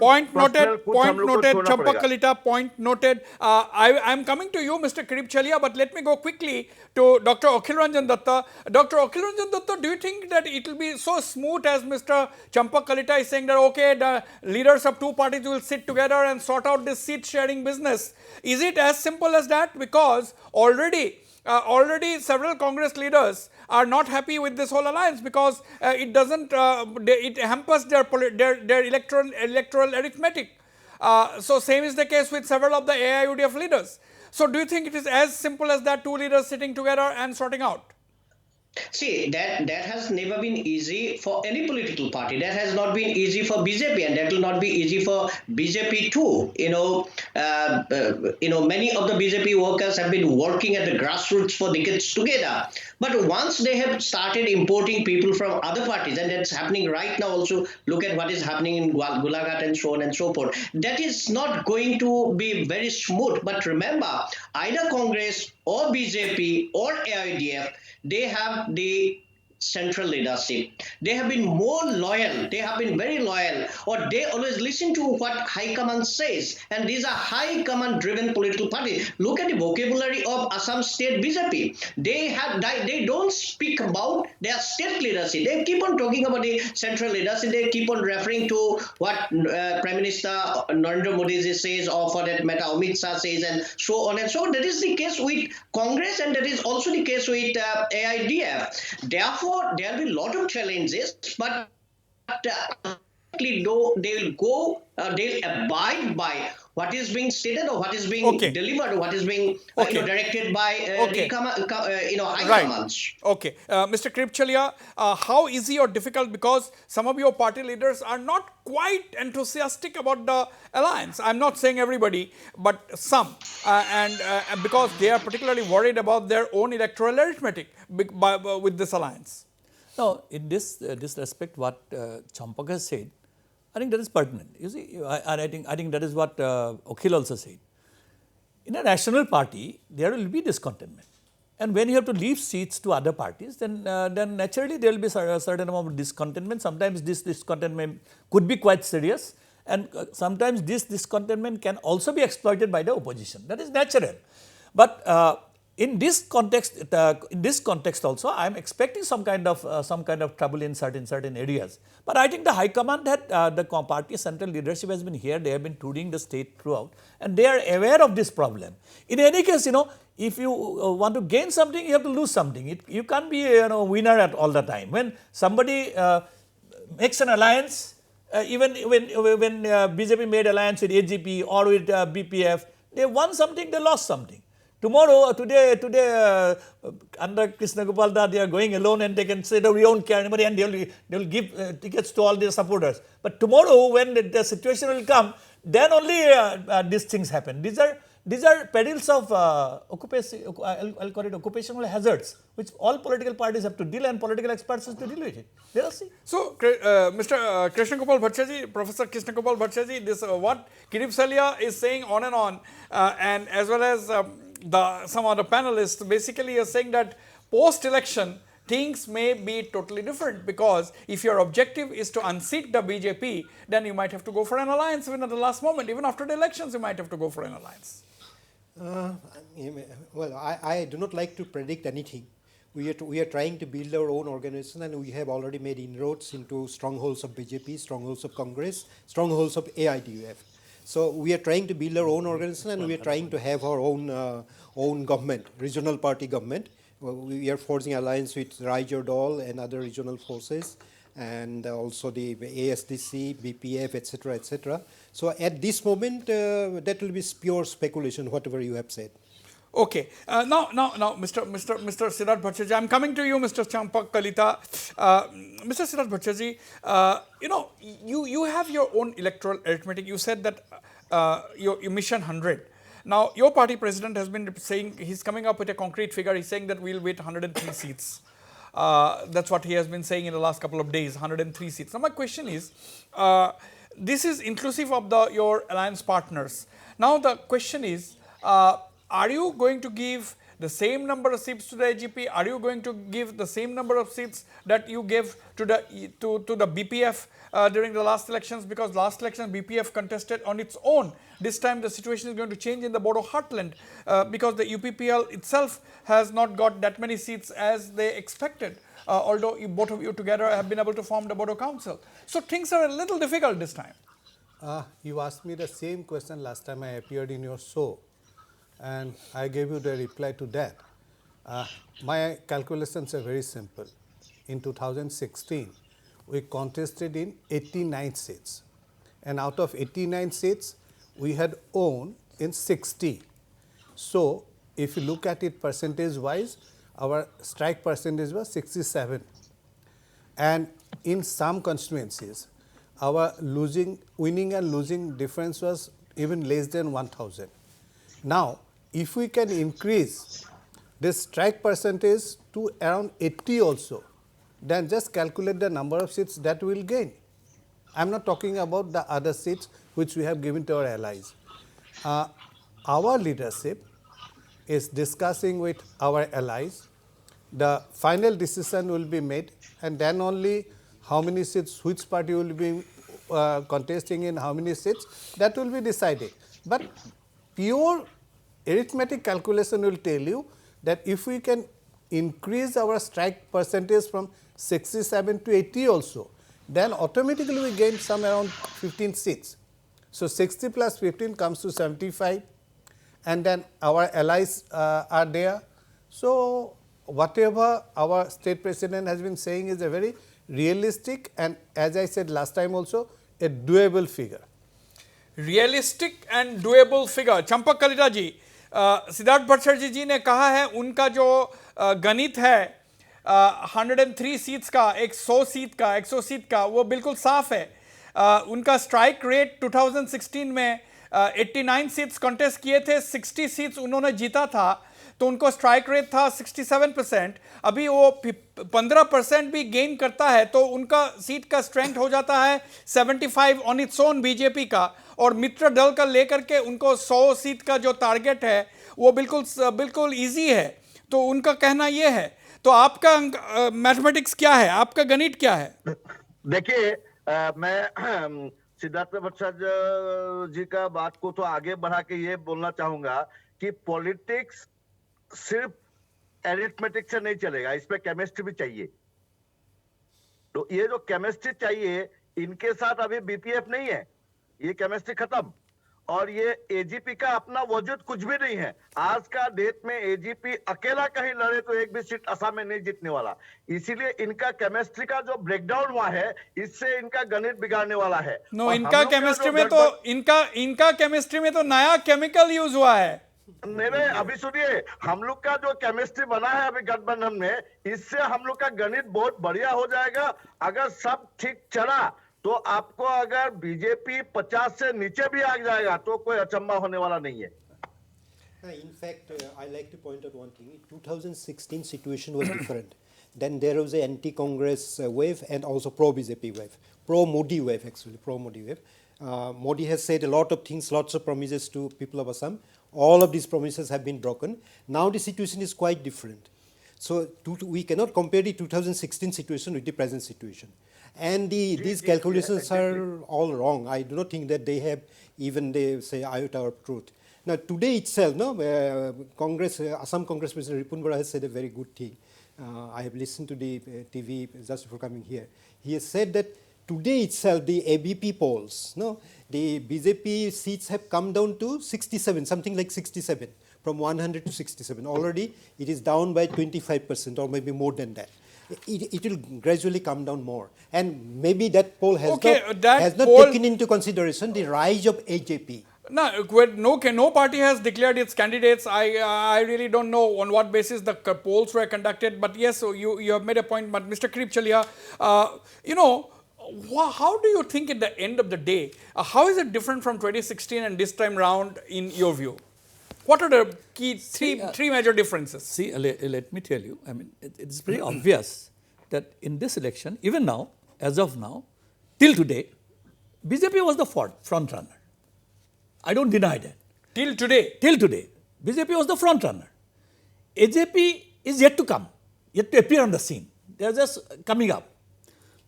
point noted Champak Kalita, point noted. I am coming to you, Mr. Kirip Chaliha, but let me go quickly to Dr. Akhil Ranjan Dutta. Dr. Akhil Ranjan Dutta, do you think that it will be so smooth as Mr. Champak Kalita is saying that okay, the leaders of two parties will sit together and sort out this seat sharing business? Is it as simple as that? Because already several Congress leaders are not happy with this whole alliance because it doesn't it hampers their electoral arithmetic. So same is the case with several of the AIUDF leaders. So do you think it is as simple as that, two leaders sitting together and sorting out? See, that has never been easy for any political party. That has not been easy for BJP, and that will not be easy for BJP too. Many of the BJP workers have been working at the grassroots for decades together. But once they have started importing people from other parties, and that's happening right now also, look at what is happening in Golaghat and so on and so forth, that is not going to be very smooth. But remember, either Congress or BJP or AIDF, they have the central leadership. They have been more loyal. They have been very loyal, or they always listen to what High Command says. And these are High Command driven political parties. Look at the vocabulary of Assam State BJP. They don't speak about their state leadership. They keep on talking about the central leadership. They keep on referring to what Prime Minister Narendra Modi says, or for that matter Amit Shah says, and so on and so on. That is the case with Congress, and that is also the case with AIDF. Therefore, there will be a lot of challenges, but though they'll abide by what is being stated or what is being delivered or what is being directed by high commands. Okay. Mr. Kirip Chaliha, how easy or difficult, because some of your party leaders are not quite enthusiastic about the alliance. I'm not saying everybody, but some, and because they are particularly worried about their own electoral arithmetic with this alliance. No, in this respect, what Champak has said, I think that is pertinent. You see, I think that is what Akhil also said. In a national party, there will be discontentment, and when you have to leave seats to other parties, then naturally there will be a certain amount of discontentment. Sometimes this discontentment could be quite serious, and sometimes this discontentment can also be exploited by the opposition. That is natural, but in this context also, I am expecting some kind of trouble in certain areas. But I think the High Command had the party central leadership has been here. They have been touring the state throughout, and they are aware of this problem. In any case, if you want to gain something, you have to lose something. You can't be a winner at all the time. When somebody makes an alliance, even when BJP made alliance with AJP or with BPF, they won something, they lost something. Today, under Krishna Gopal, they are going alone and they can say that we don't care anybody, and they will give tickets to all their supporters. But tomorrow, when the situation will come, then only these things happen. These are perils of I'll call it occupational hazards, which all political parties have to deal, and political experts have to deal with it. Let us see. So, Mr. Krishna Gopal Bhattacharya, Professor Krishna Gopal Bhattacharya, this what Kirip Chaliha is saying on, and as well as some other panelists basically are saying that post-election things may be totally different, because if your objective is to unseat the BJP, then you might have to go for an alliance even at the last moment. Even after the elections, you might have to go for an alliance. Well, I do not like to predict anything. We are trying to build our own organization, and we have already made inroads into strongholds of BJP, strongholds of Congress, strongholds of AIDUF. So we are trying to build our own organization, and we are trying to have our own government, regional party government. We are forging alliance with Raijor Dol and other regional forces, and also the ASDC, BPF, etc., etc. So at this moment, that will be pure speculation, whatever you have said. Okay. Now, Mr. Siddhartha Bhattacharya, I'm coming to you, Mr. Champak, Kalita. Mr. Siddhartha Bhattacharya, you have your own electoral arithmetic. You said that your mission 100. Now, your party president has been saying he's coming up with a concrete figure. He's saying that we'll wait 103 seats. That's what he has been saying in the last couple of days, 103 seats. Now, my question is, this is inclusive of your alliance partners. Now, the question is, are you going to give the same number of seats to the AGP? Are you going to give the same number of seats that you gave to the BPF during the last elections? Because last election BPF contested on its own. This time the situation is going to change in the Bodo heartland because the UPPL itself has not got that many seats as they expected. Although both of you together have been able to form the Bodo Council. So things are a little difficult this time. You asked me the same question last time I appeared in your show, and I gave you the reply to that. My calculations are very simple. In 2016, we contested in 89 seats, and out of 89 seats, we had won in 60. So, if you look at it percentage-wise, our strike percentage was 67. And in some constituencies, our winning and losing difference was even less than 1,000. Now, if we can increase this strike percentage to around 80 also, then just calculate the number of seats that we will gain. I am not talking about the other seats which we have given to our allies. Our leadership is discussing with our allies. The final decision will be made, and then only how many seats, which party will be contesting in how many seats, that will be decided. But pure arithmetic calculation will tell you that if we can increase our strike percentage from 67 to 80 also, then automatically we gain some around 15 seats. So 60 plus 15 comes to 75, and then our allies are there. So whatever our state president has been saying is a very realistic and, as I said last time also, a doable figure. Realistic and doable figure. Champak Kalita जी, सिद्धार्थ भट्टाचार्य जी ने कहा है उनका जो गणित है 103 seats का, 100 seat का, 100 seat का, वो बिल्कुल साफ है. उनका स्ट्राइक रेट 2016 में 89 सीट्स कंटेस्ट किए थे, 60 सीट्स उन्होंने जीता था, तो उनको स्ट्राइक रेट था 67%. अभी वो 15% भी गेन करता है तो उनका सीट का स्ट्रेंथ हो जाता है 75 ऑन इट्स ओन बीजेपी का, और मित्र दल का लेकर के उनको 100 सीट का जो टारगेट है वो बिल्कुल इजी है. तो उनका कहना ये है. तो आपका मैथमेटिक्स क्या है, आपका गणित क्या है? देखिए, मैं सिद्धार्थ भट्टाचार्य जी का बात को तो आगे बढ़ा के ये बोलना चाहूंगा कि पॉलिटिक्स सिर्फ एरिथमेटिक से नहीं चलेगा, इसमें केमिस्ट्री भी चाहिए. तो ये जो केमिस्ट्री चाहिए, इनके साथ अभी बीपीएफ नहीं है, ये केमिस्ट्री खत्म. और ये एजीपी का अपना वजूद कुछ भी नहीं है. आज का डेट में एजीपी अकेला कहीं लड़े तो एक भी सीट असम में नहीं जीतने वाला. इसीलिए इनका केमिस्ट्री का जो ब्रेकडाउन हुआ है, इससे इनका गणित बिगाड़ने वाला है. नो, इनका केमिस्ट्री में तो इनका केमिस्ट्री में तो नया केमिकल यूज हुआ है. नहीं, अभी सुनिए, हम लोग का जो केमिस्ट्री बना है अभी गठबंधन में, इससे हम लोग का गणित बहुत बढ़िया हो जाएगा. अगर सब ठीक चला तो आपको अगर बीजेपी 50 से नीचे भी आ जाएगा तो कोई अचंबा होने वाला नहीं है. In fact, I like to point out one thing. 2016 situation was different. Then there was an anti-Congress wave and also pro-BJP wave, pro-Modi wave actually, pro-Modi wave. Modi has said a lot of things, lots of promises to people of Assam. All of these promises have been broken. Now the situation is quite different. So we cannot compare the 2016 situation with the present situation. And these calculations are all wrong. I do not think that they have even, they say, iota of truth. Now today itself, Congress, Assam Congress President Ripun Bora has said a very good thing. I have listened to the TV just before coming here. He has said that today itself, the ABP polls, the BJP seats have come down to 67, something like 67, from 100 to 67. Already it is down by 25% or maybe more than that. It will gradually come down more. And maybe that poll has not taken into consideration the rise of AJP. No party has declared its candidates. I really don't know on what basis the polls were conducted. But yes, so you have made a point. But Mr. Kirip, Chaliha, how do you think at the end of the day, how is it different from 2016 and this time round in your view? What are the key three major differences? See, let me tell you, I mean, it's very obvious that in this election, even now, as of now, till today, BJP was the front runner. I don't deny that. Till today? Till today, BJP was the front runner. AJP is yet to come, yet to appear on the scene. They are just coming up.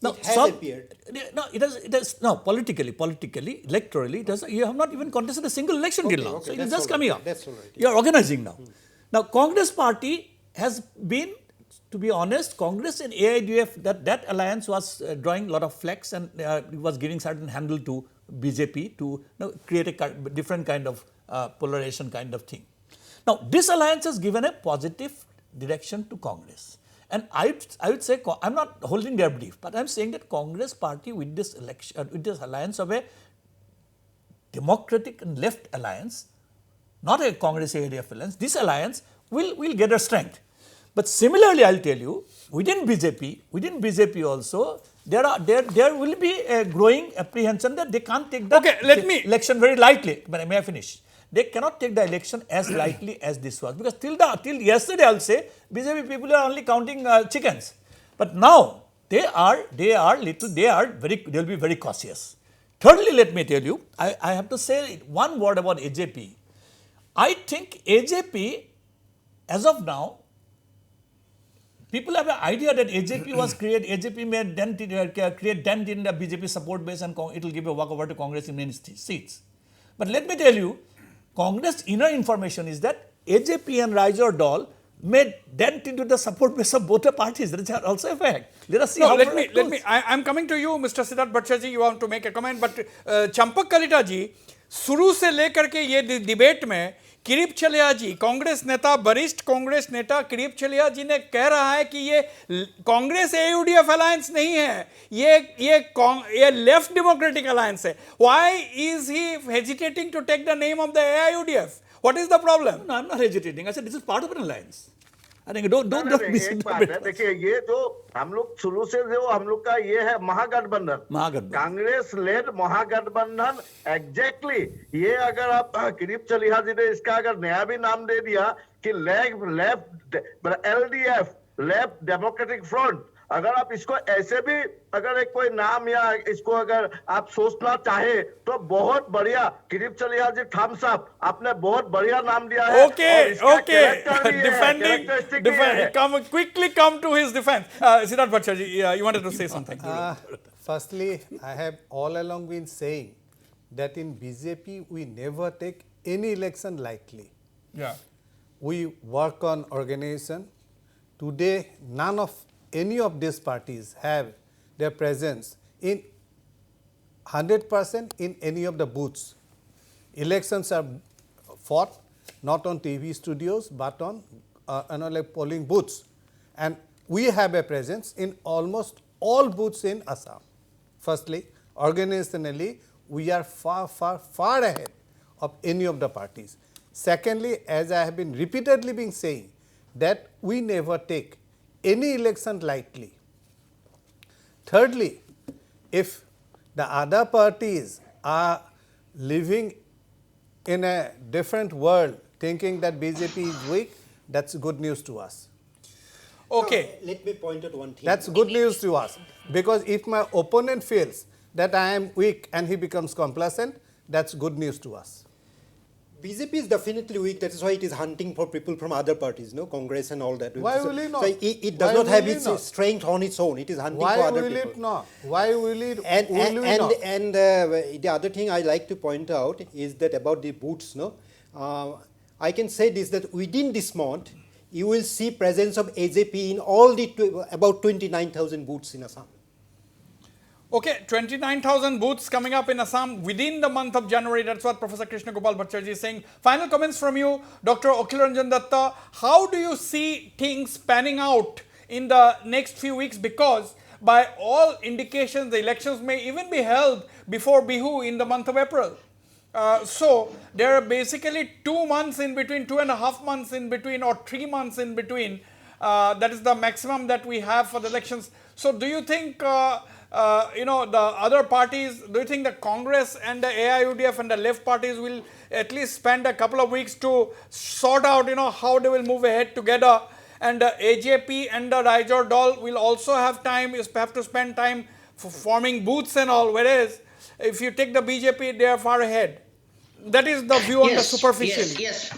Now, it has appeared. No, it has. No, politically, electorally, you have not even contested a single election till now. So it is just coming up. That's all right. You are organizing now. Now, Congress party has been, to be honest, Congress and AIUDF, that alliance was drawing a lot of flex and was giving certain handle to BJP to create a different kind of polarization kind of thing. Now, this alliance has given a positive direction to Congress. And I would say, I'm not holding their belief, but I'm saying that Congress party with this election, with this alliance of a democratic and left alliance, not a Congress AIUDF alliance, this alliance will get a strength. But similarly, I'll tell you, within BJP also, there will be a growing apprehension that they can't take the election very lightly. But may I finish? they cannot take the election as lightly as this was. Because till yesterday, I'll say, BJP people are only counting chickens. But now, they'll be very cautious. Thirdly, let me tell you, I have to say one word about AJP. I think AJP, as of now, people have an idea that AJP may create dent in the BJP support base and it will give a walkover to Congress in many seats. But let me tell you, Congress inner information is that AJP and Raijor Dol may dent into the support base of both the parties. That is also a fact. Let us see how let me. I'm coming to you, Mr. Siddhartha Bhattacharya ji. You want to make a comment, but Champak Kalita ji, शुरू से लेकर के ये debate में किरीप चलिहा जी, कांग्रेस नेता, वरिष्ठ कांग्रेस नेता किरीप चलिहा जी ने कह रहा है कि ये कांग्रेस AUDF अलायंस नहीं है, ये लेफ्ट डेमोक्रेटिक अलायंस है. Why is he hesitating to take the name of the AIUDF? What is the problem? No, I'm not hesitating. I said this is part of an alliance. I think don't एक बात है, देखिए ये जो हम लोग शुरू से जो हम लोग का ये है महागठबंधन, कांग्रेस लेड महागठबंधन. एग्जैक्टली ये अगर आप किरीप चलिहा जी ने इसका अगर नया भी नाम दे दिया कि left LDF, left democratic front, अगर आप इसको ऐसे भी अगर एक कोई नाम या इसको अगर आप सोचना चाहे तो बहुत बढ़िया. किरीप चलिहा जी थम्स अप, आपने बहुत बढ़िया नाम दिया है. Okay. Quickly come to his defense. Siddhartha Bhattacharya, you wanted to say something. Firstly, I have all along been saying that in BJP we never take any election lightly. Yeah. We work on organization. Today, any of these parties have their presence in 100% in any of the booths. Elections are fought not on TV studios but on polling booths, and we have a presence in almost all booths in Assam. Firstly, organizationally, we are far ahead of any of the parties. Secondly, as I have been repeatedly saying, that we never take any election lightly. Thirdly, if the other parties are living in a different world, thinking that BJP is weak, that's good news to us. Okay. No, let me point out one thing. That's good news to us, because if my opponent feels that I am weak and he becomes complacent, that's good news to us. BJP is definitely weak. That is why it is hunting for people from other parties, Congress and all that. Why will it not? So it does not have its strength on its own. It is hunting for other people. Why will it not? Why will it not? And the other thing I like to point out is that about the booths, I can say this, that within this month, you will see presence of AJP in all the about 29,000 booths in Assam. Okay, 29,000 booths coming up in Assam within the month of January. That's what Professor Krishna Gopal Bhattacharya is saying. Final comments from you, Dr. Akhil Ranjan Dutta. How do you see things panning out in the next few weeks? Because by all indications, the elections may even be held before Bihu in the month of April. So there are basically 2 months in between, 2.5 months in between, or 3 months in between. That is the maximum that we have for the elections. So do you think the other parties, do you think the Congress and the AIUDF and the left parties will at least spend a couple of weeks to sort out, how they will move ahead together? And the AJP and the Raijor Dol will also have to spend time for forming booths and all, whereas if you take the BJP, they are far ahead. That is the view on the superficially. Yes.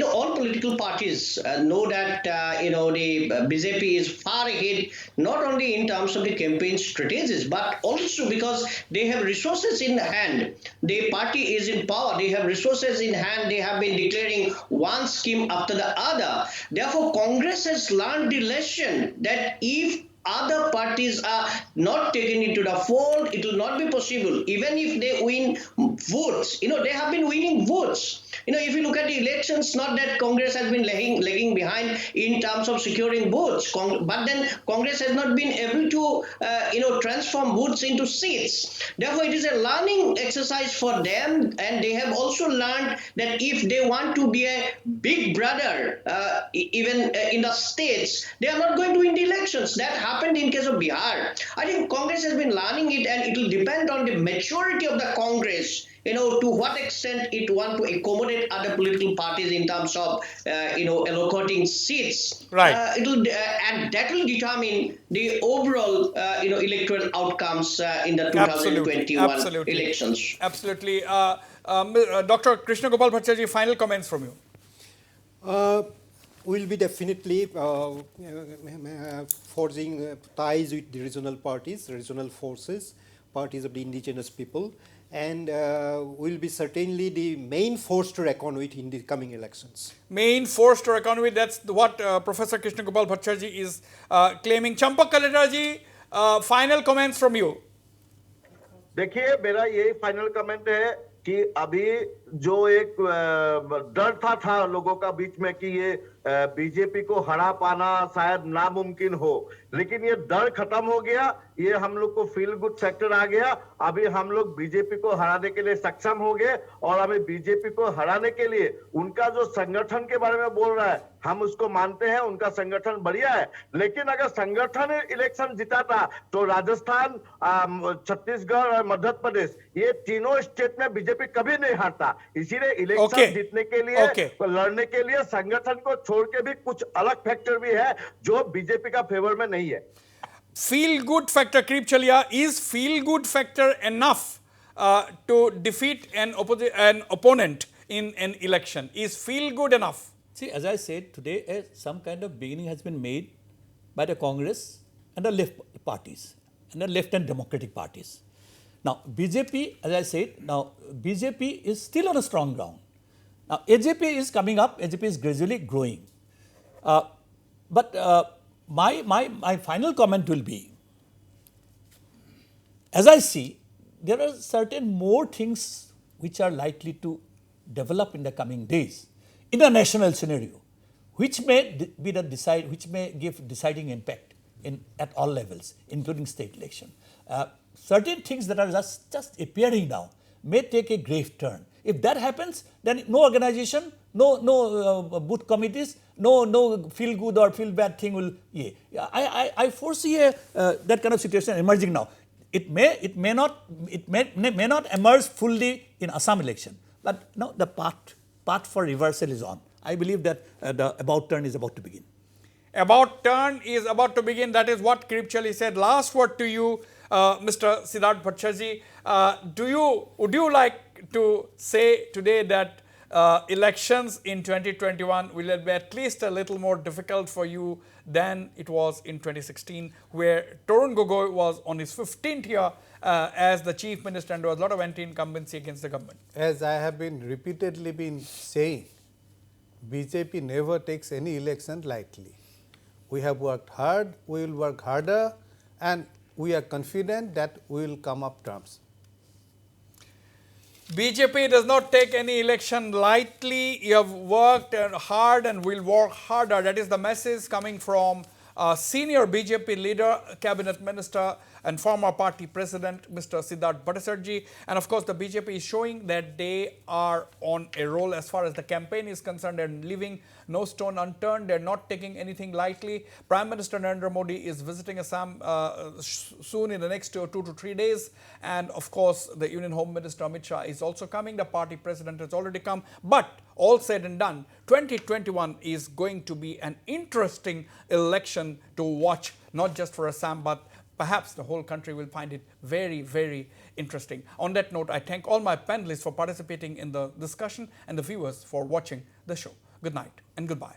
All political parties know that, the BJP is far ahead, not only in terms of the campaign strategies, but also because they have resources in hand. The party is in power. They have resources in hand. They have been declaring one scheme after the other. Therefore, Congress has learned the lesson that if other parties are not taken into the fold, it will not be possible. Even if they win votes, they have been winning votes. If you look at the elections, not that Congress has been lagging behind in terms of securing votes, but then Congress has not been able to, transform votes into seats. Therefore, it is a learning exercise for them, and they have also learned that if they want to be a big brother, even in the states, they are not going to win the elections. That happened in case of Bihar. I think Congress has been learning it, and it will depend on the maturity of the Congress to what extent it want to accommodate other political parties in terms of, allocating seats. Right. And that will determine the overall, electoral outcomes in the Absolutely. 2021 elections. Absolutely. Dr. Krishna Gopal Bhattacharya, final comments from you. We'll be definitely forging ties with the regional parties, regional forces, parties of the indigenous people, and will be certainly the main force to reckon with in the coming elections. Main force to reckon with, that's what Professor Krishna Gopal Bhattacharya is claiming. Champak Kalita ji, final comments from you. देखिए मेरा यही final comment है कि अभी जो एक डर था लोगों का बीच में कि ये बीजेपी को हरा पाना शायद नामुमकिन हो, लेकिन ये डर खत्म हो गया, ये हम लोग को फील गुड फैक्टर आ गया। अभी हम लोग बीजेपी को हराने के लिए सक्षम हो गए और अभी बीजेपी को हराने के लिए उनका जो संगठन के बारे में बोल रहा है हम उसको मानते हैं, उनका संगठन बढ़िया है, लेकिन अगर संगठन इलेक्शन जीता तो राजस्थान, छत्तीसगढ़ और मध्य प्रदेश ये तीनों स्टेट में बीजेपी कभी नहीं हारता। इसीलिए इलेक्शन जीतने के लिए, लड़ने के लिए संगठन को छोड़ के भी कुछ अलग फैक्टर भी है जो बीजेपी का फेवर में नहीं है। Feel good factor, Kirip Chaliha, is feel good factor enough to defeat an opponent in an election? Is feel good enough? See, as I said today, some kind of beginning has been made by the Congress and the left parties and the left and democratic parties. Now, BJP, as I said, now BJP is still on a strong ground. Now, AJP is coming up, AJP is gradually growing. But my final comment will be, as I see, there are certain more things which are likely to develop in the coming days in a national scenario, which may be which may give deciding impact at all levels, including state election. Certain things that are just appearing now may take a grave turn. If that happens, then no organization, no booth committees, no feel good or feel bad thing will. I foresee that kind of situation emerging now. It may not emerge fully in Assam election, but no, the path for reversal is on. I believe that the about turn is about to begin. About turn is about to begin. That is what Kirip Chaliha said. Last word to you, Mr. Siddhartha Bhattacharya. Would you like to say today that elections in 2021 will be at least a little more difficult for you than it was in 2016, where Tarun Gogoi was on his 15th year as the chief minister and there was a lot of anti-incumbency against the government? As I have repeatedly been saying, BJP never takes any election lightly. We have worked hard, we will work harder, and we are confident that we will come up trumps. BJP does not take any election lightly. You have worked hard and will work harder. That is the message coming from senior BJP leader, cabinet minister and former party president, Mr. Siddhartha Bhattacharya. And of course, the BJP is showing that they are on a roll as far as the campaign is concerned and leaving no stone unturned. They're not taking anything lightly. Prime Minister Narendra Modi is visiting Assam soon in the next 2 to 3 days. And of course, the Union Home Minister Amit Shah is also coming. The party president has already come. But all said and done, 2021 is going to be an interesting election to watch, not just for Assam, but perhaps the whole country will find it very, very interesting. On that note, I thank all my panelists for participating in the discussion and the viewers for watching the show. Good night and goodbye.